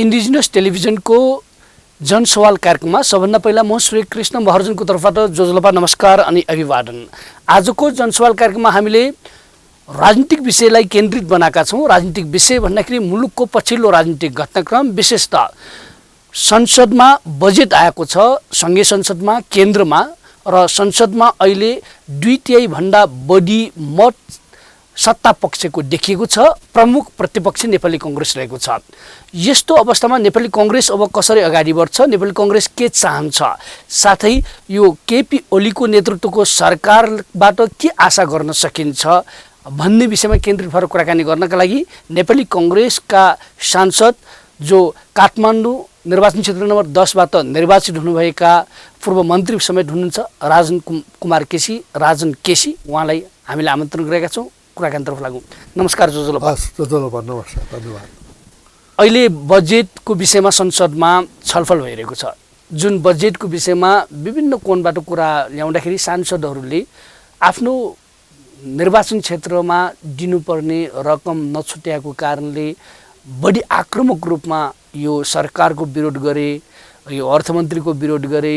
Indigenous टेलिभिजनको जनसवाल कार्यक्रममा सबभन्दा पहिला म श्री कृष्ण महर्जनको तर्फबाट जोजलपा नमस्कार अनि अभिवादन। आजको जनसवाल कार्यक्रममा हामीले राजनीतिक विषयलाई केन्द्रित बनाएका छौँ। राजनीतिक विषय भन्दाखेरि मुलुकको पछिल्लो राजनीतिक घटनाक्रम, विशेषतः संसदमा बजेट आएको छ, सङ्घीय संसदमा, केन्द्रमा, र संसदमा अहिले 2/3 भन्दा बढी मत सत्ता पक्षको देखिएको छ। प्रमुख प्रतिपक्ष नेपाली कांग्रेस रहेको छ। यस्तो अवस्थामा नेपाली कांग्रेस अब कसरी अगाडि बढ्छ, नेपाली कांग्रेस के चाहन्छ, साथै यो केपी ओलीको नेतृत्वको सरकारबाट के आशा गर्न सकिन्छ भन्ने विषयमा केन्द्रित भएर कुराकानी गर्नका लागि नेपाली कांग्रेसका सांसद जो काठमाडौँ निर्वाचन क्षेत्र नम्बर 10बाट निर्वाचित हुनुभएका पूर्व मन्त्री समेत हुनुहुन्छ राजन कुमार केसी, राजन केसी, उहाँलाई हामीले आमन्त्रण गरेका छौँ। कुराकानीतर्फ लागौँ। नमस्कार जोजलपा। नमस्कार, धन्यवाद। अहिले बजेटको विषयमा संसदमा छलफल भइरहेको छ। जुन बजेटको विषयमा विभिन्न कोणबाट कुरा ल्याउँदाखेरि सांसदहरूले आफ्नो निर्वाचन क्षेत्रमा दिनुपर्ने रकम नछुट्याएको कारणले बढी आक्रामक रूपमा यो सरकारको विरोध गरे, यो अर्थमन्त्रीको विरोध गरे,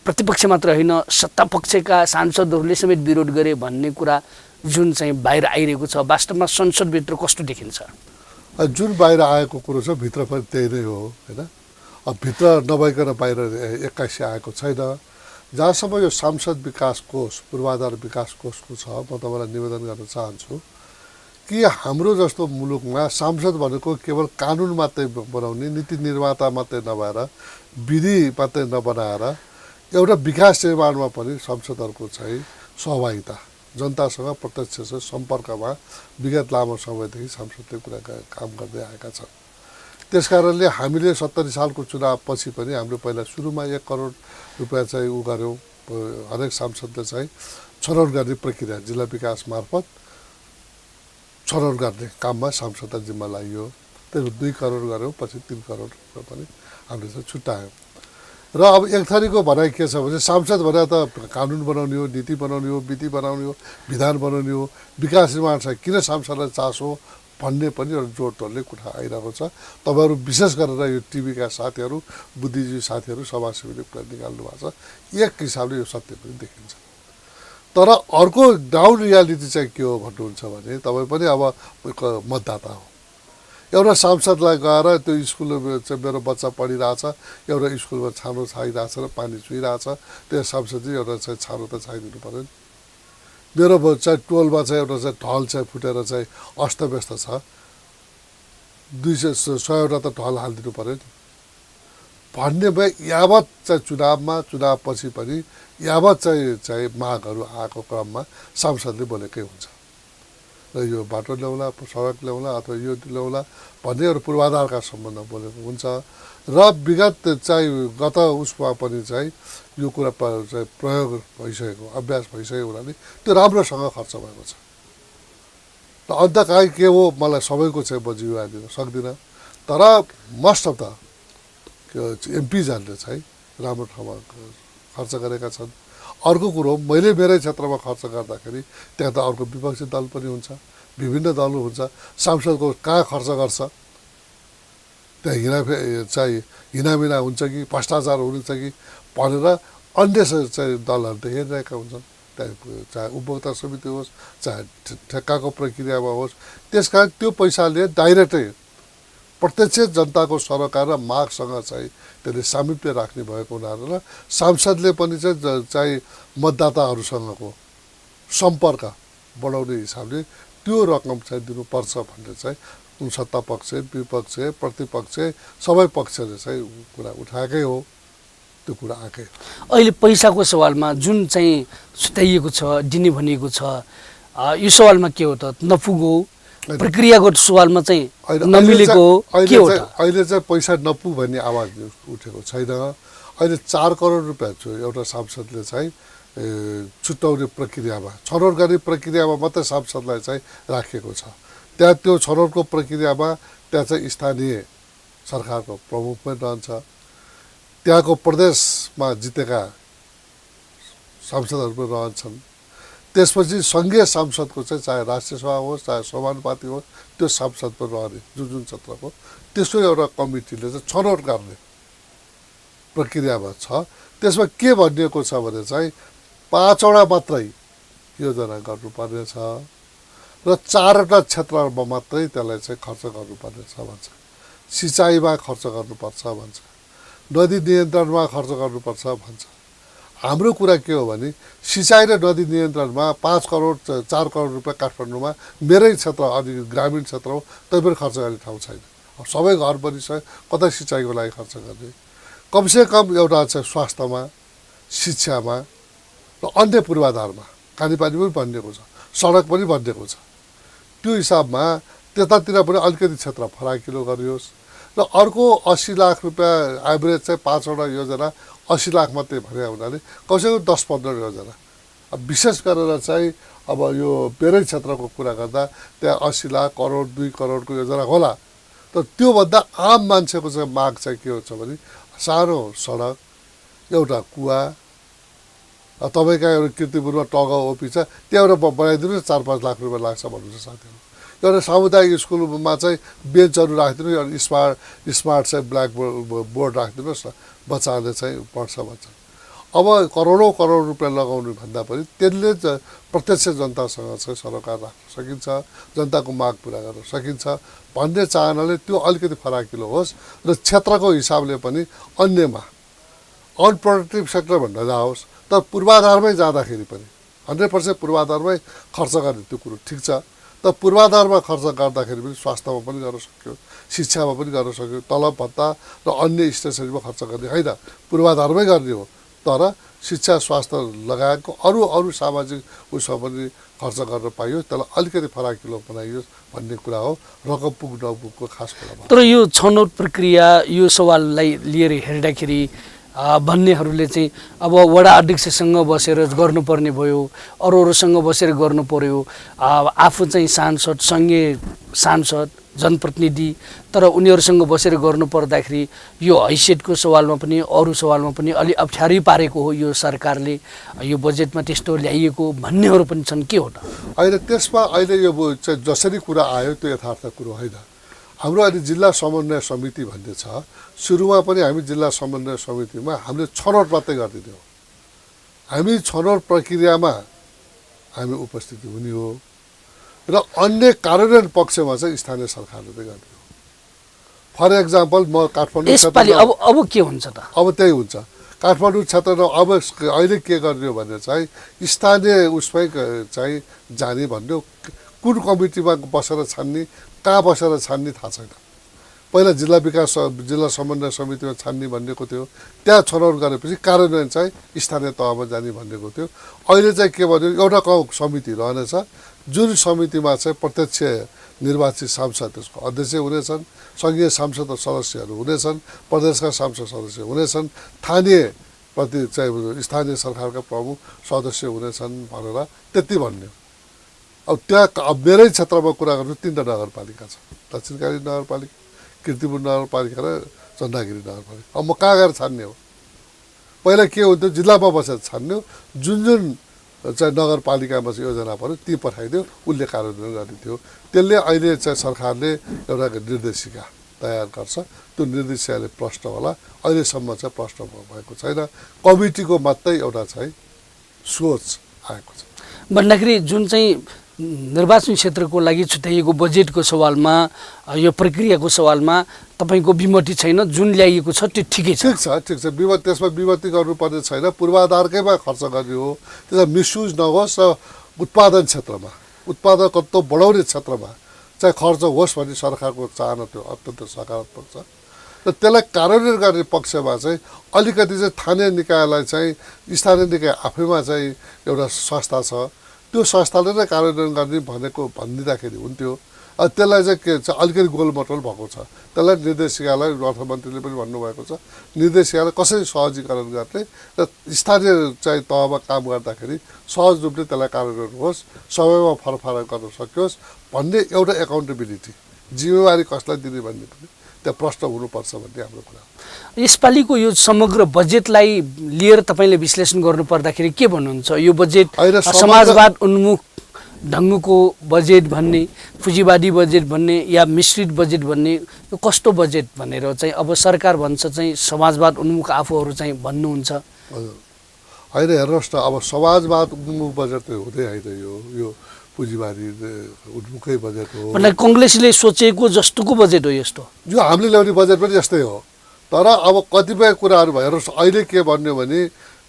प्रतिपक्ष मात्र होइन सत्तापक्षका सांसदहरूले समेत विरोध गरे भन्ने कुरा जुन चाहिँ बाहिर आइरहेको छ, वास्तवमा संसदभित्र कस्तो देखिन्छ? जुन बाहिर आएको कुरो छ भित्र पनि त्यही नै हो हैन। अब भित्र नभइकन बाहिर 81 आएको छैन। जहाँसम्म यो सांसद विकास कोष, पूर्वाधार विकास कोषको छ, म तपाईँलाई निवेदन गर्न चाहन्छु कि हाम्रो जस्तो मुलुकमा सांसद भनेको केवल कानुन मात्रै बनाउने, नीति निर्माता मात्रै नभएर, विधि मात्रै नबनाएर एउटा विकास निर्माणमा पनि सांसदहरूको चाहिँ सहभागिता, जनतासँग प्रत्यक्ष सम्पर्कमा विगत लामो समयदेखि सांसदले काम गर्दै आएका छन्। त्यसकारणले हामीले 70 सालको चुनावपछि पनि हामीले पहिला सुरुमा 1 करोड रुपियाँ चाहिँ गऱ्यौँ। हरेक सांसदले चाहिँ छनौट गर्ने प्रक्रिया जिल्ला विकास मार्फत छनौट गर्ने काममा सांसदलाई जिम्मा लाग्यो। त्यो 2 करोड गऱ्यौँ, पछि 3 करोड रुपियाँ पनि हामीले चाहिँ छुट्यायौँ। र अब एक थरीको भनाइ के छ भने सांसद भने त कानुन बनाउने हो, नीति बनाउने हो, विधि बनाउने हो, विधान बनाउने हो, विकास निर्माण छ, किन सांसदलाई चासो भन्ने पनि एउटा जोडतोडले कुरा आइरहेको छ। तपाईँहरू विशेष गरेर यो टिभीका साथीहरू, बुद्धिजीवी साथीहरू, समाजसेवीले कुरा निकाल्नु भएको छ। एक हिसाबले यो सत्य पनि देखिन्छ। तर अर्को डाउन रियालिटी चाहिँ के हो भन्नुहुन्छ भने तपाईँ पनि अब मतदाता हो। एउटा सांसदलाई गएर त्यो स्कुलमा चाहिँ मेरो बच्चा पढिरहेछ, एउटा स्कुलमा छानो छाइरहेछ र पानी चुहिरहेछ, त्यो सांसदले एउटा चाहिँ छानो त छाइदिनु पऱ्यो नि। मेरो चाहिँ टोलमा चाहिँ एउटा चाहिँ ढल चाहिँ फुटेर चाहिँ अस्तव्यस्त छ, 100वटा त ढल हालिदिनु पऱ्यो नि भन्ने भए यावत चाहिँ चुनावपछि पनि यावत चाहिँ मागहरू आएको क्रममा सांसदले बोलेकै हुन्छ। र यो बाटो ल्याउला, सडक ल्याउला अथवा यो ल्याउला भन्ने एउटा पूर्वाधारका सम्बन्धमा बोलेको हुन्छ। र विगत चाहिँ गत उसमा पनि चाहिँ यो कुरा चाहिँ प्रयोग भइसकेको, अभ्यास भइसकेको हुनाले त्यो राम्रोसँग खर्च भएको छ। र अन्त कहीँ के हो मलाई सबैको चाहिँ म जिम्मा दिन सक्दिनँ, तर मोस्ट अफ द एमपिजहरूले चाहिँ राम्रो ठाउँमा खर्च गरेका छन्। अर्को कुरो मैले मेरै क्षेत्रमा खर्च गर्दाखेरि त्यहाँ त अर्को विपक्षी दल पनि हुन्छ, विभिन्न दलहरू हुन्छ। सांसदको कहाँ खर्च गर्छ त्यहाँ हिनामिना हुन्छ कि भ्रष्टाचार हुन्छ कि भनेर अन्य चाहिँ दलहरू त हेरिरहेका हुन्छन्। त्यहाँ चाहे उपभोक्ता समिति होस्, चाहे ठेक्काको प्रक्रियामा होस्, त्यस कारण त्यो पैसाले डाइरेक्टै प्रत्यक्ष जनताको सरोकार र मागसँग चाहिँ त्यसले सामिप्य राख्ने भएको हुनाले सांसदले पनि चाहिँ मतदाताहरूसँगको सम्पर्क बढाउने हिसाबले त्यो रकम चाहिँ दिनुपर्छ भनेर चाहिँ सत्ता पक्ष, विपक्ष, प्रतिपक्ष सबै पक्षले चाहिँ कुरा उठाएकै हो। त्यो कुरा आएकै। अहिले पैसाको सवालमा जुन चाहिँ छुट्याइएको छ, दिने भनिएको छ, यो सवालमा के हो त? नपुगो प्रक्रियाको सवालमा चाहिँ नमिलेको के हो त? अहिले चाहिँ पैसा नपुग भन्ने आवाज उठेको छैन। अहिले 4 करोड रुपियाँ एउटा सांसदले चाहिँ छुट्याउने प्रक्रियामा, छनौट गर्ने प्रक्रियामा मात्रै सांसदलाई चाहिँ राखिएको छ। त्यहाँ त्यो छनौटको प्रक्रियामा त्यहाँ चाहिँ स्थानीय सरकारको प्रमुख पनि रहन्छ, त्यहाँको प्रदेशमा जितेका सांसदहरू पनि रहन्छन्, त्यसपछि सङ्घीय सांसदको चाहिँ चाहे राष्ट्रिय सभा होस् चाहे समानुपातिक होस् त्यो सांसद पनि रहने जुन क्षेत्रको त्यसको एउटा कमिटीले चाहिँ छनौट गर्ने प्रक्रियामा छ। त्यसमा के भनिएको छ भने चाहिँ 5वटा मात्रै योजना गर्नुपर्ने छ र 4वटा क्षेत्रमा मात्रै त्यसलाई चाहिँ खर्च गर्नुपर्ने छ भन्छ। सिँचाइमा खर्च गर्नुपर्छ भन्छ, नदी नियन्त्रणमा खर्च गर्नुपर्छ भन्छ। हाम्रो कुरा के हो भने सिँचाइ र नदी नियन्त्रणमा 5 करोड 4 करोड रुपियाँ काठमाडौँमा मेरै क्षेत्र अनि ग्रामीण क्षेत्र हो, तै पनि खर्च गर्ने ठाउँ छैन। अब सबै घर बनिसक्यो, कतै सिँचाइको लागि खर्च गर्ने? कमसेकम एउटा चाहिँ स्वास्थ्यमा, शिक्षामा र अन्य पूर्वाधारमा खानेपानी पनि बनिएको छ, सडक पनि बनिएको छ। त्यो हिसाबमा त्यतातिर पनि अलिकति क्षेत्र फराकिलो गरियोस् र अर्को 80 लाख रुपियाँ एभरेज चाहिँ 5वटा योजना 80 लाख मात्रै भने हुनाले कमसेकम 10-15 योजना। अब विशेष गरेर चाहिँ अब यो मेरै क्षेत्रको कुरा गर्दा त्यहाँ 80 लाख करोड 2 करोडको योजना होला। तर त्योभन्दा आम मान्छेको चाहिँ माग चाहिँ के हुन्छ भने सानो सडक, एउटा कुवा, तपाईँका एउटा कीर्तिपुरमा टगा ओपी छ त्यहाँबाट बनाइदिनु 4-5 लाख रुपियाँ लाग्छ भन्नुहुन्छ साथीहरू। एउटा सामुदायिक स्कुलमा चाहिँ बेन्चहरू राखिदिनु, एउटा स्मार्ट चाहिँ ब्ल्याक बोर्ड राखिदिनुहोस् न, बच्चाहरूले चाहिँ पढ्छ भन्छ। अब करोडौँ करोड रुपियाँ लगाउनु भन्दा पनि त्यसले प्रत्यक्ष जनतासँग चाहिँ सरोकार राख्न सकिन्छ, जनताको माग पुरा गर्न सकिन्छ भन्ने चाहनाले त्यो अलिकति फराकिलो होस् र क्षेत्रको हिसाबले पनि अन्यमा अनप्रोडक्टिभ सेक्टर भन्न जाओस्, तर पूर्वाधारमै जाँदाखेरि पनि 100% पूर्वाधारमै खर्च गर्ने त्यो कुरो ठिक छ। तर पूर्वाधारमा खर्च गर्दाखेरि पनि स्वास्थ्यमा पनि गर्न सक्यो, शिक्षामा पनि गर्न सक्यो, तलब भत्ता र अन्य स्टेसनमा खर्च गर्ने होइन, पूर्वाधारमै गर्ने हो। तर शिक्षा स्वास्थ्य लगायतको अरू सामाजिक उसमा पनि खर्च गर्न पाइयोस्, त्यसलाई अलिकति फराकिलो बनाइयोस् भन्ने कुरा हो। रकम पुग नपुगको खास कुरा। तर यो छनौट प्रक्रिया यो सवाललाई लिएर हेर्दाखेरि भन्नेहरूले चाहिँ अब वडा अध्यक्षसँग बसेर गर्नुपर्ने भयो, अरूसँग बसेर गर्नु पर्यो, आफू चाहिँ सांसद, सङ्घीय सांसद, जनप्रतिनिधि, तर उनीहरूसँग बसेर गर्नु पर्दाखेरि यो हैसियतको सवालमा पनि अरू सवालमा पनि अलि अप्ठ्यारै पारेको हो यो सरकारले, यो बजेटमा त्यस्तो ल्याइएको भन्नेहरू पनि छन्। के हो त अहिले त्यसमा अहिले यो चाहिँ जसरी कुरा आयो त्यो यथार्थ कुरो होइन। हाम्रो अहिले जिल्ला समन्वय समिति भन्ने छ, सुरुमा पनि हामी जिल्ला समन्वय समितिमा हामीले छनौट मात्रै गरिदिने हो। हामी छनौट प्रक्रियामा हामी उपस्थिति हुने हो र अन्य कार्यान्वयन पक्षमा चाहिँ स्थानीय सरकारले नै गर्ने हो। फर एक्जाम्पल म काठमाडौँ यसपालि अब के हुन्छ त? अब त्यही हुन्छ। काठमाडौँ क्षेत्रमा अब अहिले के गर्ने हो भने चाहिँ स्थानीय उसमै चाहिँ जाने भन्ने, कुन कमिटीमा बसेर छान्ने, कहाँ बसेर छान्ने थाहा छैन। पहिला जिल्ला समन्वय समितिमा छान्ने भन्नेको थियो, त्यहाँ छनौट गरेपछि कार्यान्वयन चाहिँ स्थानीय तहमा जाने भन्नेको थियो। अहिले चाहिँ के भन्यो, एउटा समिति रहनेछ जुन समितिमा चाहिँ प्रत्यक्ष निर्वाचित सांसद त्यसको अध्यक्ष हुनेछन्, सङ्घीय सांसद सदस्यहरू हुनेछन्, प्रदेशका सांसद सदस्य हुनेछन्, स्थानीय सरकारका प्रमुख सदस्य हुनेछन् भनेर त्यति भन्ने। अब त्यहाँ मेरै क्षेत्रमा कुरा गर्नु 3वटा नगरपालिका छ, दक्षिणकाली नगरपालिका, कीर्तिपुर नगरपालिका र चन्दागिरी नगरपालिका। अब म कहाँ गएर छान्ने हो? पहिला के हुन्थ्यो, जिल्लामा बसेर छान्ने, जुन चाहिँ नगरपालिकामा चाहिँ योजना पऱ्यो ती पठाइदियो, उसले कार्यान्वयन गर्ने थियो। त्यसले अहिले चाहिँ सरकारले एउटा निर्देशिका तयार गर्छ, त्यो निर्देशिकाले प्रश्न होला, अहिलेसम्म चाहिँ प्रश्न भएको छैन। कमिटीको मात्रै एउटा चाहिँ सोच आएको छ भन्दाखेरि जुन चाहिँ निर्वाचन क्षेत्रको लागि छुट्याइएको बजेटको सवालमा, यो प्रक्रियाको सवालमा तपाईँको विमति छैन, जुन ल्याइएको छ त्यो ठिकै छ। ठिक छ, त्यसमा विमति गर्नुपर्ने छैन, पूर्वाधारकैमा खर्च गर्ने हो। त्यसमा मिसयुज नहोस् र उत्पादन क्षेत्रमा, उत्पादकत्व बढाउने क्षेत्रमा चाहिँ खर्च होस् भन्ने सरकारको चाहना त्यो अत्यन्त सकारात्मक छ। र त्यसलाई कार्यान्वयन गर्ने पक्षमा चाहिँ अलिकति चाहिँ स्थानीय निकायलाई चाहिँ स्थानीय निकाय आफैमा चाहिँ एउटा संस्था छ, त्यो संस्थाले नै कार्यान्वयन गर्ने भनिदिँदाखेरि हुन्थ्यो। त्यसलाई चाहिँ के छ, अलिकति गोलमटोल भएको छ। त्यसलाई निर्देशिकालाई अर्थमन्त्रीले पनि भन्नुभएको छ, निर्देशिकालाई कसरी सहजीकरण गर्ने र स्थानीय चाहिँ तहमा काम गर्दाखेरि सहज रूपले त्यसलाई कार्यान्वयन होस्, सबैमा फरक गर्न सकियोस् भन्ने एउटा एकाउन्टेबिलिटी, जिम्मेवारी कसलाई दिने भन्ने पनि त्यहाँ प्रश्न हुनुपर्छ भन्ने हाम्रो कुरा हो। यसपालिको यो समग्र बजेटलाई लिएर तपाईँले विश्लेषण गर्नुपर्दाखेरि के भन्नुहुन्छ? यो बजेट होइन, समग्र- समाजवाद उन्मुख ढङ्गको बजेट भन्ने, पुँजीवादी बजेट भन्ने या मिश्रित बजेट भन्ने, यो कस्तो बजेट भनेर चाहिँ अब सरकार भन्छ चाहिँ समाजवाद उन्मुख आफूहरू चाहिँ भन्नुहुन्छ? हजुर, होइन हेर्नुहोस् न, अब समाजवाद उन्मुख बजेट त हुँदै होइन, यो पुँजीवादी उन्मुखै बजेट हो। मतलब कङ्ग्रेसले सोचेको जस्तोको बजेट हो यस्तो? यो हामीले ल्याउने बजेट पनि यस्तै हो, तर अब कतिपय कुराहरू हेर्नुहोस्, अहिले के भन्यो भने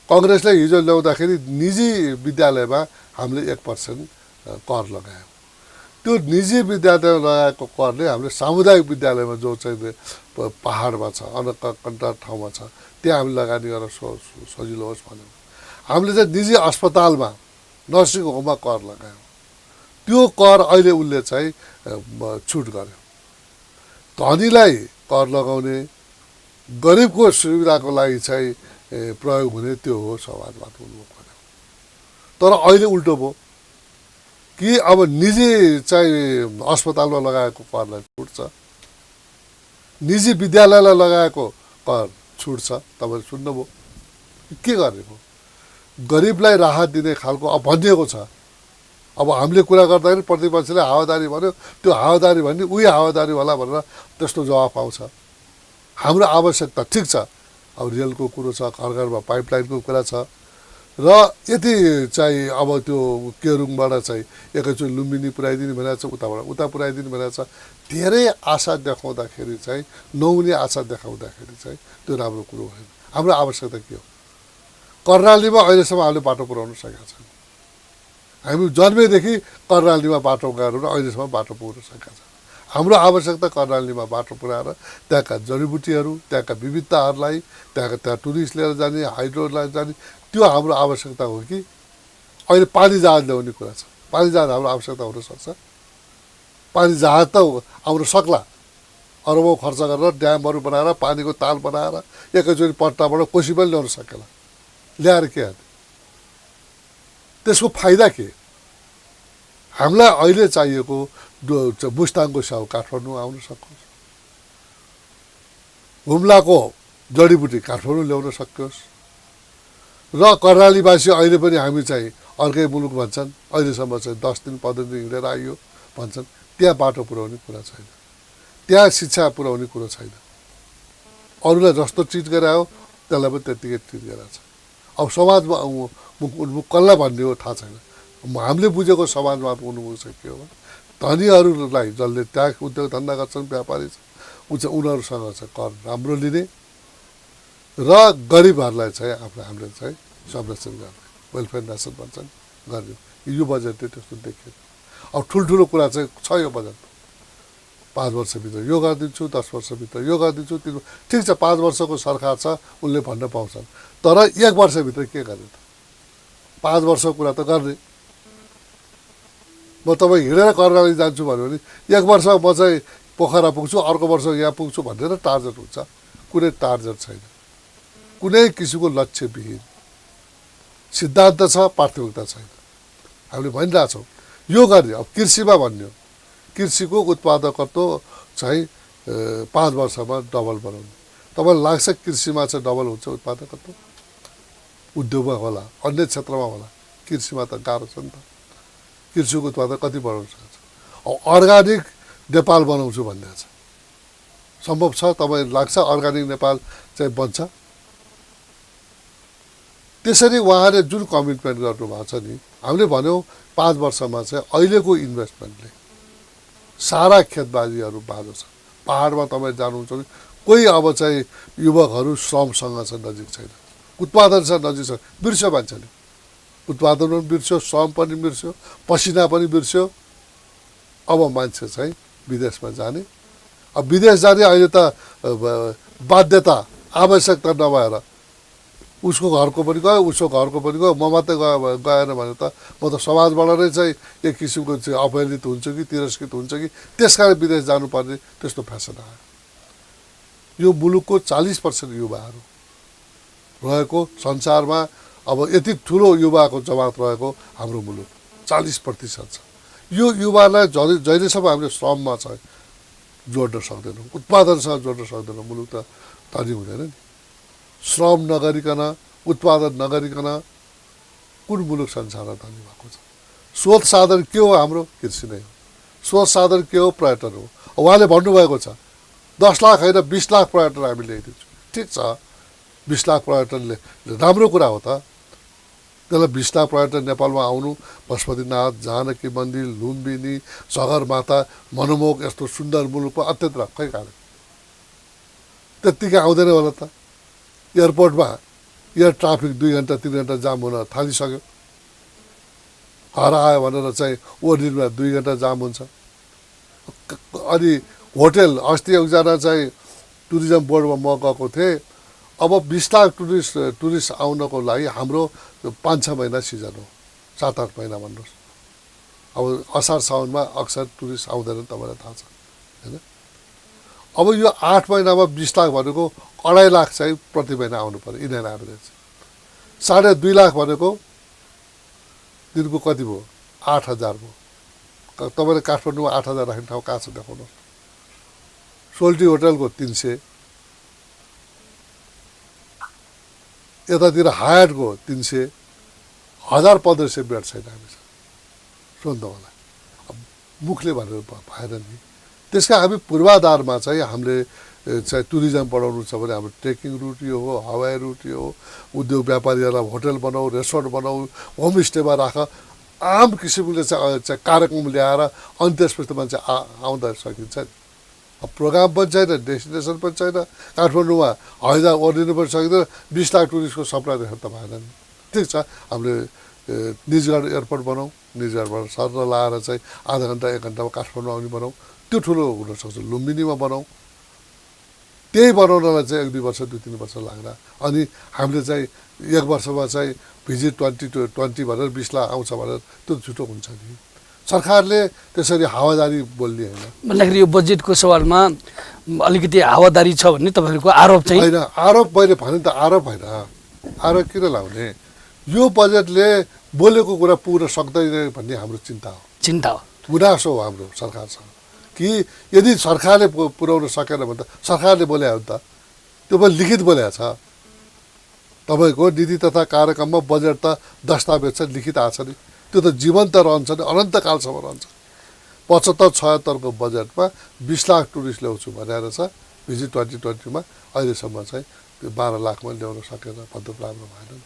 कङ्ग्रेसले हिजो ल्याउँदाखेरि निजी विद्यालयमा हामीले 1% कर लगायौँ। त्यो निजी विद्यालयमा लगाएको करले हामीले सामुदायिक विद्यालयमा जो चाहिँ पाहाडमा छ, अनकन्ट ठाउँमा छ, त्यहाँ हामीले लगानी गरेर सजिलो होस् भनेर हामीले चाहिँ निजी अस्पतालमा, नर्सिङ होममा कर लगायौँ। त्यो कर अहिले उसले चाहिँ छुट गर्यो। धनीलाई कर लगाउने, गरिबको सुविधाको लागि चाहिँ प्रयोग हुने, त्यो हो समाजवाद उन्मुख भन्यो। तर अहिले उल्टो भयो कि अब निजी चाहिँ अस्पतालमा लगाएको करलाई छुट छ, निजी विद्यालयलाई लगाएको कर छुट छ। तपाईँले सुन्नुभयो के गरेको? गरिबलाई राहत दिने खालको अब भनिएको छ। अब हामीले कुरा गर्दाखेरि प्रतिपक्षले हावादारी भन्यो, त्यो हावादारी भन्ने उही हावादारी होला भनेर त्यस्तो जवाफ आउँछ। हाम्रो आवश्यकता ठिक छ, अब रेलको कुरो छ, घर घरमा पाइपलाइनको कुरा छ, र यति चाहिँ अब त्यो केरुङबाट चाहिँ एकैचोटि लुम्बिनी पुऱ्याइदिने भनेको छ, उता पुऱ्याइदिने भनेको छ। धेरै आशा देखाउँदाखेरि चाहिँ नहुने आशा देखाउँदाखेरि चाहिँ त्यो राम्रो कुरो होइन। हाम्रो आवश्यकता के हो? कर्णालीमा अहिलेसम्म हामीले बाटो पुऱ्याउन सकेका छैन। हामी जन्मेदेखि कर्णालीमा बाटो गएर अहिलेसम्म बाटो पुग्न सकेका छैन। हाम्रो आवश्यकता कर्णालीमा बाटो पुऱ्याएर त्यहाँका जडीबुटीहरू, त्यहाँका विविधताहरूलाई, त्यहाँ टुरिस्ट लिएर जाने, हाइड्रो लिएर जाने, त्यो हाम्रो आवश्यकता हो। कि अहिले पानी जहाज ल्याउने कुरा छ, पानी जहाज हाम्रो आवश्यकता हुनसक्छ। पानी जहाज त आउन सक्ला, अरबौँ खर्च गरेर ड्यामहरू बनाएर, पानीको ताल बनाएर एकैचोटि पट्टाबाट कोसी पनि ल्याउन सकेला। ल्याएर के हाल्ने? त्यसको फाइदा के? हामीलाई अहिले चाहिएको मुस्ताङको स्याउ काठमाडौँ आउन सकोस्, हुम्लाको जडीबुटी काठमाडौँ ल्याउन सकियोस्, र कर्णालीवासी अहिले पनि हामी चाहिँ अर्कै मुलुक भन्छन्, अहिलेसम्म चाहिँ 10 दिन 15 दिन हिँडेर आइयो भन्छन्, त्यहाँ बाटो पुऱ्याउने कुरा छैन, त्यहाँ शिक्षा पुऱ्याउने कुरो छैन। अरूलाई जस्तो ट्रिट गरायो त्यसलाई पनि त्यत्तिकै ट्रिट गरेको छ। अब समाजमा उन्मुख कसलाई भन्ने हो थाहा छैन। हामीले बुझेको समाजमा उन्मुख चाहिँ के हो भने धनीहरूलाई, जसले त्यहाँ उद्योग धन्दा गर्छन्, व्यापारी उनीहरूसँग चाहिँ कर राम्रो लिने, र गरिबहरूलाई चाहिँ हामीले चाहिँ संरक्षण गर्ने, वेलफेयर नेसन भन्छन्, गर्ने। यो बजेटले त्यस्तो देखियो। अब ठुल्ठुलो कुरा चाहिँ छ यो बजेट। 5 वर्षभित्र यो गरिदिन्छु, 10 वर्षभित्र यो गरिदिन्छु, ठिक छ, 5 वर्षको सरकार छ, उनले भन्न पाउँछन्। तर 1 वर्षभित्र के गर्ने त? 5 वर्षको कुरा त गर्ने। म तपाईँ हिँडेर कर्णाली जान्छु भन्यो भने 1 वर्ष म चाहिँ पोखरा पुग्छु, अर्को वर्ष यहाँ पुग्छु भनेर टार्गेट हुन्छ। कुनै टार्गेट छैन, कुनै किसिमको लक्ष्यविहीन सिद्धान्त छ, प्राथमिकता छैन। हामीले भनिरहेछौँ यो गर्ने। अब कृषिमा भन्यो, कृषिको उत्पादकत्व चाहिँ 5 वर्षमा डबल बनाउने। तपाईँलाई लाग्छ कृषिमा चाहिँ डबल हुन्छ उत्पादकत्व? उद्योगमा होला, अन्य क्षेत्रमा होला, कृषिमा त गाह्रो छ नि त। कृषिको उत्पादन कति बढाउन सक्छ? अब अर्ग्यानिक नेपाल बनाउँछु भन्ने छ, सम्भव छ? तपाईँ लाग्छ अर्ग्यानिक नेपाल चाहिँ बन्छ? त्यसरी उहाँले जुन कमिटमेन्ट गर्नुभएको छ नि, हामीले भन्यौँ 5 वर्षमा चाहिँ अहिलेको इन्भेस्टमेन्टले सारा खेतबारीहरू बाँझो छ। पाहाडमा तपाईँ जानुहुन्छ भने कोही अब चाहिँ युवकहरू श्रमसँग चाहिँ नजिक छैन, उत्पादनसँग नजिक छ, बिर्स्यो मान्छेले। उत्पादन पनि बिर्स्यो, श्रम पनि बिर्स्यो, पसिना पनि बिर्स्यो। अब मान्छे चाहिँ विदेशमा जाने। अब विदेश जाने अहिले त बाध्यता, आवश्यकता नभएर उसको घरको पनि गयो, उसको घरको पनि गयो, म मात्रै गएन भने त म त समाजबाट नै चाहिँ एक किसिमको चाहिँ अपहेलित हुन्छ कि तिरस्कृत हुन्छ कि, त्यसकारण विदेश जानुपर्ने त्यस्तो फेसन आयो। यो मुलुकको 40% युवाहरू रहेको संसारमा, अब यति ठुलो युवाको जमात रहेको हाम्रो मुलुक 40% छ। यो युवालाई जहिलेसम्म हामीले श्रममा छ जोड्न सक्दैनौँ, उत्पादनसँग जोड्न सक्दैनौँ, मुलुक त धनी हुँदैन नि। श्रम नगरिकन, उत्पादन नगरिकन कुन मुलुक संसारमा धनी भएको छ? स्रोत साधन के हो? हाम्रो कृषि नै हो। स्रोत साधन के हो? पर्यटन हो। उहाँले भन्नुभएको छ 10 लाख होइन 20 लाख पर्यटन हामी ल्याइदिन्छौँ। ठिक छ, 20 लाख पर्यटनले राम्रो कुरा हो त। त्यसलाई 20 लाख पर्यटन नेपालमा आउनु, पशुपतिनाथ, जानकी मन्दिर, लुम्बिनी, सगरमाथा, मनमोहक यस्तो सुन्दर मुलुकमा अत्यन्त खै कारण त्यत्तिकै आउँदैन होला त। एयरपोर्टमा एयर ट्राफिक 2 घन्टा 3 घन्टा जाम हुन थालिसक्यो। घर आयो भनेर चाहिँ ओर्लिनमा 2 घन्टा जाम हुन्छ। अनि होटेल, अस्ति एकजना चाहिँ टुरिज्म बोर्डमा म गएको थिएँ। अब 20 लाख टुरिस्ट आउनको लागि हाम्रो 5-6 महिना सिजन हो, 7-8 महिना भन्नुहोस्। अब असार साउनमा अक्सर टुरिस्ट आउँदैन, तपाईँलाई थाहा छ होइन। अब यो 8 महिनामा 20 लाख भनेको 2.5 लाख चाहिँ प्रति महिना आउनु पर्यो, इन एन एभरेज। 2.5 लाख भनेको दिनको कति भयो? 8,000 भयो। तपाईँले काठमाडौँमा 8,000 राख्ने ठाउँ कहाँ छ देखाउनुहोस्? सोल्टी होटलको 300, यतातिर हायटको 300, 1,000-1,500 बेड छैन हामीसँग। सुन्नु होला, अब मुखले भनेर भएन नि। त्यसका हामी पूर्वाधारमा चाहिँ हामीले चाहिँ टुरिज्म बढाउनु छ भने हाम्रो ट्रेकिङ रुट यो हो, हवाई रुट यो हो, उद्योग व्यापारीहरूलाई होटल बनाऊ, रेस्टुरेन्ट बनाऊ, होमस्टेमा राख, आम किसिमले चाहिँ कार्यक्रम ल्याएर अनि त्यसपछि मान्छे आउँदा सकिन्छ नि। अब प्रोग्राम पनि छैन, डेस्टिनेसन पनि छैन, काठमाडौँमा हवाईजहाज ओर्लिनु पनि सकिँदैन, 20 लाख टुरिस्टको सपना देखेर त भएन नि। ठिक छ, हामीले निजगढ एयरपोर्ट बनाऊ, निजगढबाट सर्न लाएर चाहिँ आधा घन्टा 1 घन्टामा काठमाडौँ आउने बनाऊ, त्यो ठुलो हुनसक्छ। लुम्बिनीमा बनाऊ, त्यही बनाउनलाई चाहिँ 1-2 वर्ष 2-3 वर्ष लाग्ला। अनि हामीले चाहिँ 1 वर्षमा चाहिँ भिजिट 2020 भनेर 20 लाख आउँछ भनेर त्यो झुटो हुन्छ नि। सरकारले त्यसरी हावादारी बोल्ने होइन। भन्दाखेरि यो बजेटको सवालमा अलिकति हावादारी छ भन्ने तपाईँहरूको आरोप चाहिँ होइन। आरोप मैले भने त आरोप होइन, आरोप किन लाउने? यो बजेटले बोलेको कुरा पुग्न सक्दैन भन्ने हाम्रो चिन्ता हो, गुनासो हो हाम्रो सरकारसँग। कि यदि सरकारले पुर्याउन सकेन भने त सरकारले बोले हो नि त, त्यो पनि लिखित बोलेको छ। तपाईँको नीति तथा कार्यक्रममा बजेट त दस्तावेज चाहिँ लिखित आएको छ नि, त्यो त जीवन्त रहन्छ नि, अनन्तकालसम्म रहन्छ। 75-76 बजेटमा 20 लाख टुरिस्ट ल्याउँछु भनेर छ। भिजिट 2020मा अहिलेसम्म चाहिँ त्यो 12 लाखमा ल्याउन सकेन भन्दा राम्रो भएन।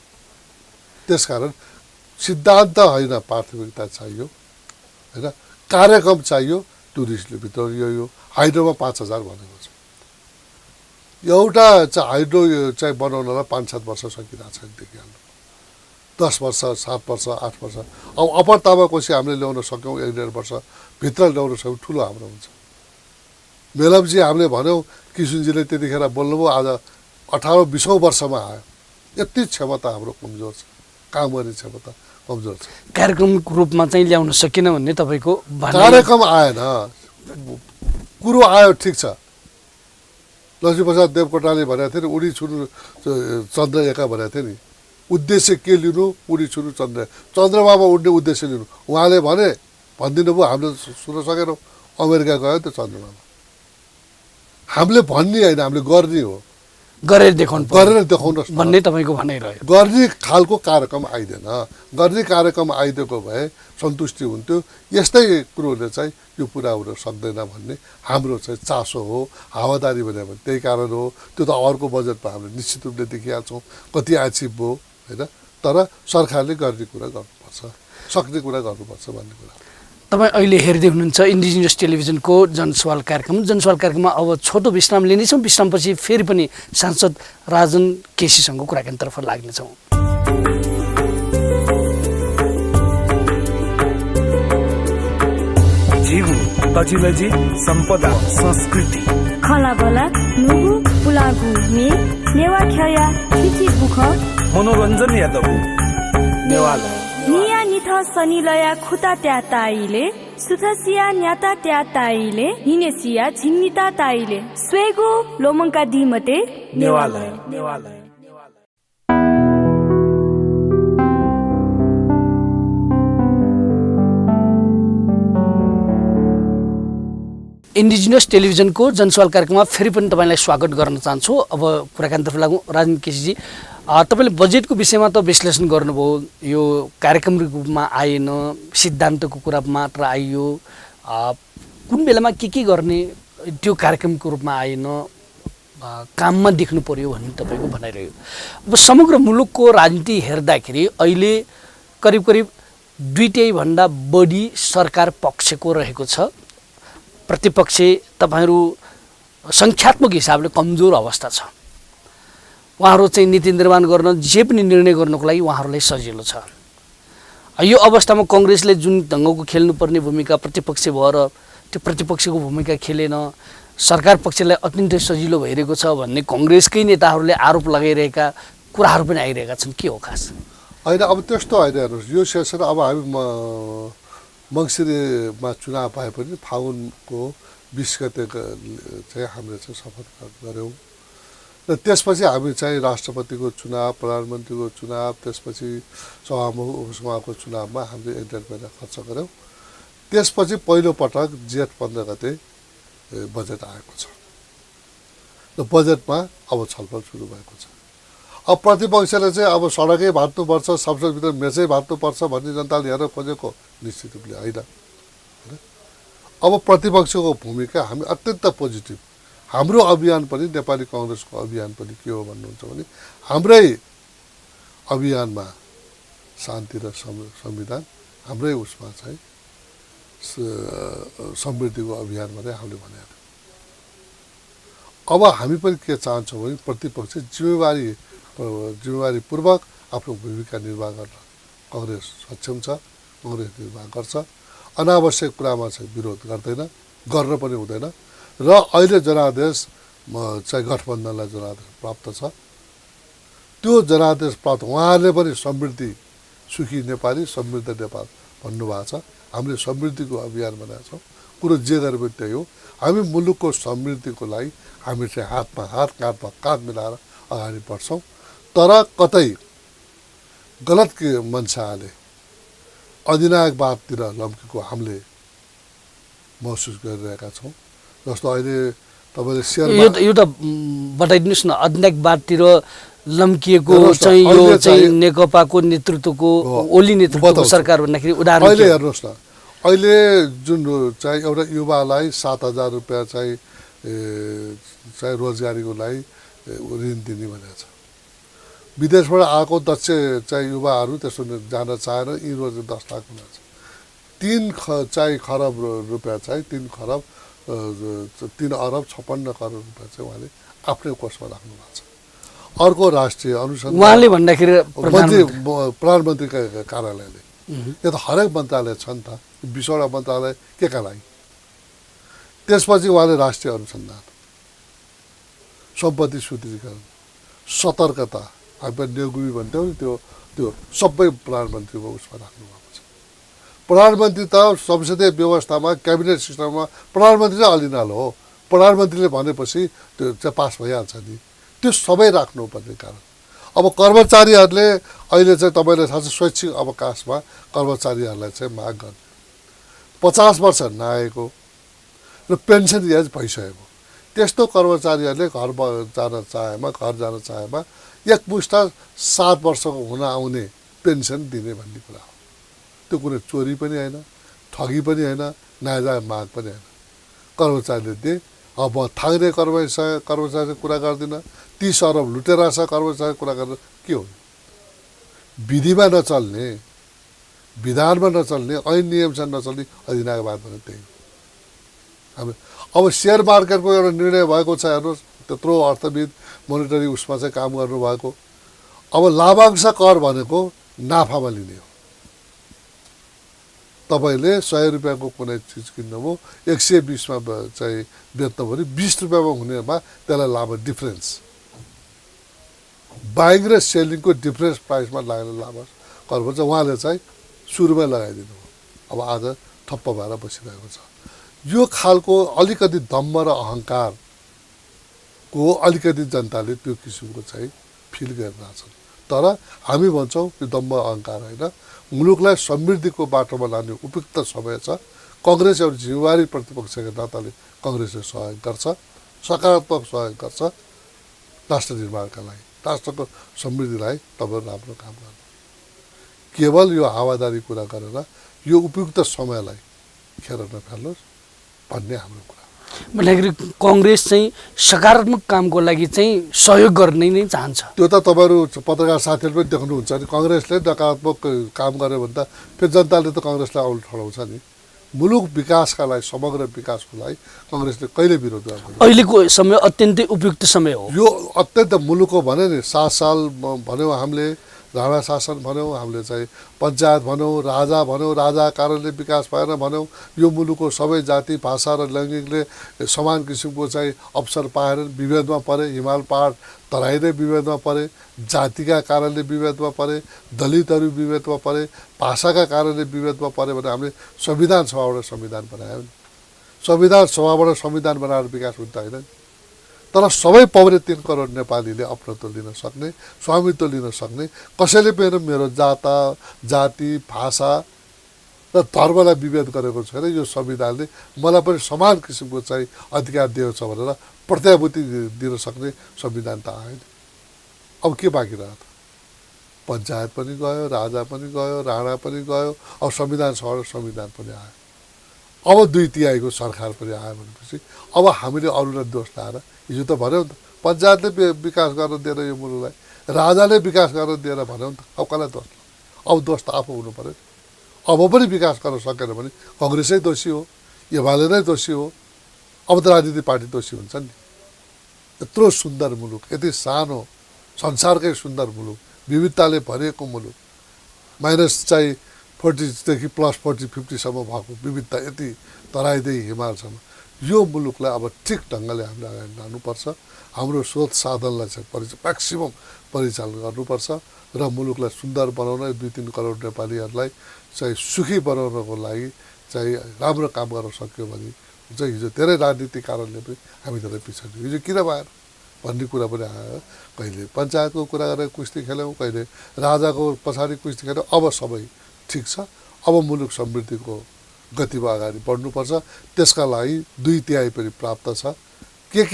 त्यसकारण सिद्धान्त होइन, प्राथमिकता चाहियो होइन, कार्यक्रम चाहियो। टुरिस्टले भित्र यो हाइड्रोमा 5,000 भनेको छ। एउटा चाहिँ हाइड्रो चाहिँ बनाउनलाई 5-7 वर्ष सकिरहेको छ देखिहाल्नु, 10 वर्ष 7 वर्ष 8 वर्ष। अब अप्पर तामाकोसी हामीले ल्याउन सक्यौँ 1-1.5 वर्ष भित्र ल्याउन सक्यौँ, ठुलो हाम्रो हुन्छ। मेलमजी हामीले भन्यौँ, किसुनजीले त्यतिखेर बोल्नुभयो, आज 18-20 वर्षमा आयो। यति क्षमता हाम्रो कमजोर छ, काम गर्ने क्षमता कमजोर छ। कार्यक्रमिक रूपमा चाहिँ ल्याउन सकिन भन्ने तपाईँको कार्यक्रम आएन, कुरो आयो ठिक छ। लक्ष्मीप्रसाद देवकोटाले भनेको थियो नि, उडी छुनु चन्द्र एका भनेको थियो नि। उद्देश्य के लिनु? उडी छुनु चन्द्रमामा उड्ने उद्देश्य लिनु। उहाँले भनिदिनु भयो, हामीले सुन्न सकेनौँ। अमेरिका गयो त्यो चन्द्रमामा। हामीले भन्ने होइन, हामीले गर्ने हो, गरेर देखाउनु भन्ने तपाईँको भनाइ रह्यो। गर्ने खालको कार्यक्रम आइदिएन। गर्ने कार्यक्रम आइदिएको भए सन्तुष्टि हुन्थ्यो। यस्तै कुरोले चाहिँ यो पुरा हुन सक्दैन भन्ने हाम्रो चाहिँ चासो हो। हावादारी भन्यो भने त्यही कारण हो। त्यो त अर्को बजेटमा हामीले निश्चित रूपले देखिहाल्छौँ कति एचिभ भयो होइन। तर सरकारले गर्ने कुरा गर्नुपर्छ, सक्ने कुरा गर्नुपर्छ भन्ने कुरा। तपाईँ अहिले हेर्दै हुनुहुन्छ इन्डिजिनियस टेलिभिजनको जनसवाल कार्यक्रममा अब छोटो विश्राम लिनेछौँ। विश्रामपछि फेरि पनि सांसद राजन केसीसँग कुराकानीतर्फ लाग्नेछौँ। जीवु तजिलजी सम्पदा संस्कृति खलाबला नुगु पुलागु मे नेवा ख्या छिछि बुख मनोरञ्जन यादव नेवाल निया निथ सनिलया खुता त्या ताइले सुथसिया न्याता त्या ताइले हिनेसिया झिन्निता ताइले स्वेगु लोमङ्का दिमते नेवाल इन्डिजिनियस टेलिभिजनको जनसवाल कार्यक्रममा फेरि पनि तपाईँलाई स्वागत गर्न चाहन्छु। अब कुराकानीतर्फ लागौँ। राजन केसीजी, तपाईँले बजेटको विषयमा त विश्लेषण गर्नुभयो, यो कार्यक्रमको रूपमा आएन, सिद्धान्तको कुरा मात्र आइयो, कुन बेलामा के गर्ने त्यो कार्यक्रमको रूपमा आएन, काममा देख्नु पर्यो भन्ने तपाईँको भनाइरह्यो। अब समग्र मुलुकको राजनीति हेर्दाखेरि अहिले करिब करिब दुईटैभन्दा बढी सरकार पक्षको रहेको छ। प्रतिपक्ष तपाईहरू सङ्ख्यात्मक हिसाबले कमजोर अवस्था छ। उहाँहरू चाहिँ नीति निर्माण गर्न जे पनि निर्णय गर्नको लागि उहाँहरूलाई सजिलो छ। यो अवस्थामा कङ्ग्रेसले जुन ढङ्गको खेल्नुपर्ने भूमिका प्रतिपक्ष भएर त्यो प्रतिपक्षको भूमिका खेलेन, सरकार पक्षलाई अत्यन्तै सजिलो भइरहेको छ भन्ने कङ्ग्रेसकै नेताहरूले आरोप लगाइरहेका कुराहरू पनि आइरहेका छन्। के हो खास? होइन, अब त्यस्तो होइन। हेर्नुहोस्, यो सेसन अब हामी मङ्सिरमा चुनाव पाए पनि फागुनको 20 गते चाहिँ हामीले चाहिँ शपथ गऱ्यौँ र त्यसपछि हामी चाहिँ राष्ट्रपतिको चुनाव, प्रधानमन्त्रीको चुनाव, त्यसपछि सभामुख उपसभाको चुनावमा हामीले 1.5 महिना खर्च गऱ्यौँ। त्यसपछि पहिलोपटक जेठ 15 गते बजेट आएको छ र बजेटमा अब छलफल सुरु भएको छ। अब प्रतिपक्षले चाहिँ अब सडकै भाट्नुपर्छ, संसदभित्र मेचै भाट्नुपर्छ भन्ने जनताले हेरेर खोजेको निश्चित रूपले होइन। अब प्रतिपक्षको भूमिका हामी अत्यन्त पोजिटिभ। हाम्रो अभियान पनि, नेपाली कङ्ग्रेसको अभियान पनि के हो भन्नुहुन्छ भने हाम्रै अभियानमा शान्ति र संविधान, हाम्रै उसमा चाहिँ समृद्धिको अभियान भनेर हामीले भनेको। अब हामी पनि के चाहन्छौँ भने प्रतिपक्ष जिम्मेवारीपूर्वक आफ्नो भूमिका निर्वाह गर्न कङ्ग्रेस सक्षम छ, कङ्ग्रेस निर्वाह गर्छ। अनावश्यक कुरामा चाहिँ विरोध गर्दैन, गर्न पनि हुँदैन। र अहिले जनादेश चाहिँ गठबन्धनलाई जनादेश प्राप्त छ। त्यो जनादेश प्राप्त, उहाँहरूले पनि समृद्धि, सुखी नेपाली, समृद्ध नेपाल भन्नुभएको छ। हामीले समृद्धिको अभियान बनाएका छौँ। कुरो जे गरे पनि त्यही हो। हामी मुलुकको समृद्धिको लागि हामी चाहिँ हातमा हात, काँधमा काँध मिलाएर अगाडि बढ्छौँ। तर कतै गलत मान्छेले अधिनायकवादतिर लम्केको हामीले महसुस गरिरहेका छौँ। जस्तो अहिले तपाईँले यो त बताइदिनुहोस् न, अधिनायकवादतिर लम्किएको चाहिँ यो चाहिँ नेकपाको नेतृत्वको, ओली नेतृत्वको सरकार भन्दाखेरि उदाहरण अहिले हेर्नुहोस् न, अहिले जुन चाहिँ एउटा युवालाई 7,000 रुपियाँ चाहिँ रोजगारीको लागि ऋण दिने भनेको छ। विदेशबाट आएको दक्ष चाहिँ युवाहरू त्यसो जान चाहेर यी रोजगार 10 लाख हुनेछ। 3 खरब रुपियाँ चाहिँ 3 अरब 56 करोड रुपियाँ चाहिँ उहाँले आफ्नै कोषमा राख्नु भएको छ। अर्को राष्ट्रिय अनुसन्धान, उहाँले भन्दाखेरि प्रधानमन्त्रीका कार्यालयले, यो त हरेक मन्त्रालय छ नि त, 20वटा मन्त्रालय के का लागि। त्यसपछि उहाँले राष्ट्रिय अनुसन्धान, सम्पत्ति शुद्धिकरण, सतर्कता, हामी नेगुमी भन्थ्यौँ नि, त्यो सबै प्रधानमन्त्रीको उसमा राख्नुभएको छ। प्रधानमन्त्री त संसदीय व्यवस्थामा, क्याबिनेट सिस्टममा प्रधानमन्त्री चाहिँ अलिनाल हो। प्रधानमन्त्रीले भनेपछि त्यो चाहिँ पास भइहाल्छ नि। त्यो सबै राख्नुपर्ने कारण। अब कर्मचारीहरूले अहिले चाहिँ तपाईँले थाहा छ, स्वैच्छिक अवकाशमा कर्मचारीहरूलाई चाहिँ माग गर्ने 50 वर्ष नआएको र पेन्सन एज भइसकेको त्यस्तो कर्मचारीहरूले घर जान चाहेमा एकमुष्ट 7 वर्षको हुन आउने पेन्सन दिने भन्ने कुरा हो। त्यो कुनै चोरी पनि होइन, ठगी पनि होइन, नाजायज माग पनि होइन। कर्मचारीले दिए। अब म थाङ्रे कर्मचारी कुरा गर्दिनँ, 30 अरब लुटेर छ कर्मचारी कुरा गर्दा के हो? विधिमा नचल्ने, विधानमा नचल्ने, ऐन नियमसँग नचल्ने अधिनायकवाद भने त्यही हो। अब सेयर मार्केटको एउटा निर्णय भएको छ। हेर्नुहोस्, त्यत्रो अर्थविद मोनिटरी उसमा चाहिँ काम गर्नुभएको। अब लाभांश कर भनेको नाफामा लिने हो। तपाईँले 100 रुपियाँको कुनै चिज किन्नुभयो, 120मा चाहिँ बेच्नु भने 20 रुपियाँमा हुनेमा त्यसलाई लाभ, डिफ्रेन्स, बाइङ र सेलिङको डिफ्रेन्स प्राइसमा लागेर लाभ कर भन्छ। उहाँले चाहिँ सुरुमै लगाइदिनु हो। अब आज ठप्प भएर बसिरहेको छ। यो खालको अलिकति दम्भ र अहङ्कारको अलिकति जनताले त्यो किसिमको चाहिँ फिल गरिरहेछन्। तर हामी भन्छौँ त्यो दम्भ अहङ्कार होइन, मुलुकलाई समृद्धिको बाटोमा लाने उपयुक्त समय छ। काङ्ग्रेस एउटा जिम्मेवारी प्रतिपक्षका नाताले काङ्ग्रेसले सहयोग गर्छ, सकारात्मक सहयोग गर्छ राष्ट्र निर्माणका लागि, राष्ट्रको समृद्धिलाई तपाईँ राम्रो काम गर्नु। केवल यो हावादारी कुरा गरेर यो उपयुक्त समयलाई खेर नफाल्नुहोस् भन्ने हाम्रो कुरा। भन्दाखेरि काङ्ग्रेस चाहिँ सकारात्मक कामको लागि चाहिँ सहयोग गर्ने नै चाहन्छ। त्यो त तपाईँहरू पत्रकार साथीहरू पनि देख्नुहुन्छ नि, काङ्ग्रेसले नकारात्मक काम गर्यो भने त फेरि जनताले त काङ्ग्रेसलाई औल ठडाउँछ नि। मुलुक विकासका लागि, समग्र विकासको लागि काङ्ग्रेसले कहिले विरोध गर्दैन। अहिलेको समय अत्यन्तै उपयुक्त समय हो। यो अत्यन्त मुलुकको भन्यो नि 7 साल भन्यौँ हामीले, राणा शासन भन्यौँ हामीले, चाहिँ पञ्चायत भनौँ, राजा भनौँ, राजा कारणले विकास भएन भनौँ, यो मुलुकको सबै जाति भाषा र लैङ्गिकले समान किसिमको चाहिँ अवसर पाएर विभेदमा परे, हिमाल पहाड तराई नै विभेदमा परे, जातिका कारणले विभेदमा परे, दलितहरू विभेदमा परे, भाषाका कारणले विभेदमा परे भने हामीले संविधान सभाबाट संविधान बनायौँ नि। संविधान सभाबाट संविधान बनाएर विकास हुन्छ होइन, तर सबै पाउने 3 करोड नेपालीले अपनत्व लिन सक्ने, स्वामित्व लिन सक्ने, कसैले पनि मेरो जाति भाषा र धर्मलाई विभेद गरेको छैन। यो संविधानले मलाई पनि समान किसिमको चाहिँ अधिकार दिएको छ भनेर प्रत्याभूति दिन सक्ने संविधान त आयो नि। अब के बाँकी रह्यो त? पञ्चायत पनि गयो, राजा पनि गयो, राणा पनि गयो, अब संविधान सभाबाट संविधान पनि आयो, अब 2/3 सरकार पनि आयो भनेपछि अब हामीले अरूलाई दोष लाएर, हिजो त भन्यौँ त पञ्चायतले विकास गर्न दिएर यो मुलुकलाई, राजाले विकास गर्न दिएर भन्यौँ त, अब कसलाई दोष? अब दोष त आफू हुनु पऱ्यो। अब पनि विकास गर्न सकेन भने काङ्ग्रेसै दोषी हो, एमाले नै दोषी हो, अब त राजनीतिक पार्टी दोषी हुन्छ नि। यत्रो सुन्दर मुलुक, यति सानो, संसारकै सुन्दर मुलुक, विविधताले भरिएको मुलुक, माइनस चाहिँ 40 देखि प्लस 40-50सम्म भएको विविधता, यति तराईदेखि हिमालसम्म, यो मुलुकलाई अब ठिक ढङ्गले हामीले अगाडि लानुपर्छ। हाम्रो स्रोत साधनलाई चाहिँ म्याक्सिमम परिचालन गर्नुपर्छ र मुलुकलाई सुन्दर बनाउन, 2-3 करोड नेपालीहरूलाई चाहिँ सुखी बनाउनको लागि चाहिँ राम्रो काम गर्न सक्यो भने चाहिँ हिजो धेरै राजनीतिक कारणले पनि हामी धेरै पिछाडि, हिजो किन भएन भन्ने कुरा पनि आयो। कहिले पञ्चायतको कुरा गरेर कुस्ती खेल्यौँ, कहिले राजाको पछाडि कुस्ती खेल्यौँ। अब सबै ठिक छ, अब मुलुक समृद्धिको गतिमा अगाडि बढ्नुपर्छ। त्यसका लागि 2/3 पनि प्राप्त छ। के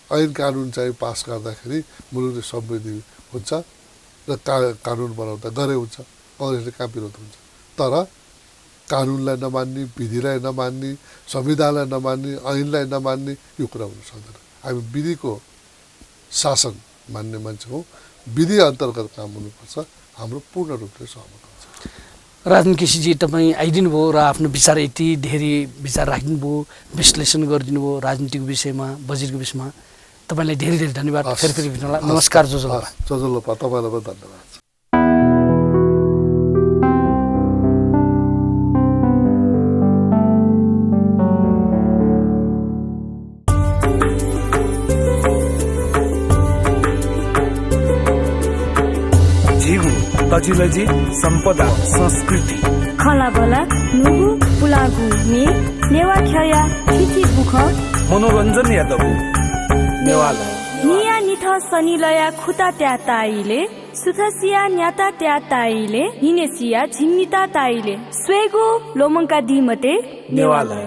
ऐन कानुन चाहिँ पास गर्दाखेरि मुलुकले समृद्धि हुन्छ र कानुन बनाउँदा गरे हुन्छ, काङ्ग्रेसले कहाँ विरोध हुन्छ। तर कानुनलाई नमान्ने, विधिलाई नमान्ने, संविधानलाई नमान्ने, ऐनलाई नमान्ने यो कुरा हुन सक्दैन। हामी विधिको शासन मान्ने मान्छे हौँ, विधि अन्तर्गत काम हुनुपर्छ। हाम्रो पूर्ण रूपले सहमत हुन्छ। राजन केसीजी, तपाईँ आइदिनु भयो र आफ्नो विचार यति धेरै विचार राखिदिनुभयो, विश्लेषण गरिदिनु भयो राजनीतिको विषयमा, बजेटको विषयमा। तपाईँलाई धेरै धेरै धन्यवाद। फेरि भेट्नुहोला। नमस्कार जोजोलोपा। जोजोलोपा, तपाईँलाई पनि धन्यवाद। तजिलजी सम्पदा संस्कृति खलाबला नुगु पुलागु ने नेवा ख्या थिथि बुख मनोरञ्जन यादव नेवाला निया निथ सनिलया खुता त्या ताइले सुथसिया न्याता त्या ताइले हिनेसिया झिन्निता ताइले स्वेगो लोमङ्का दिमते नेवाला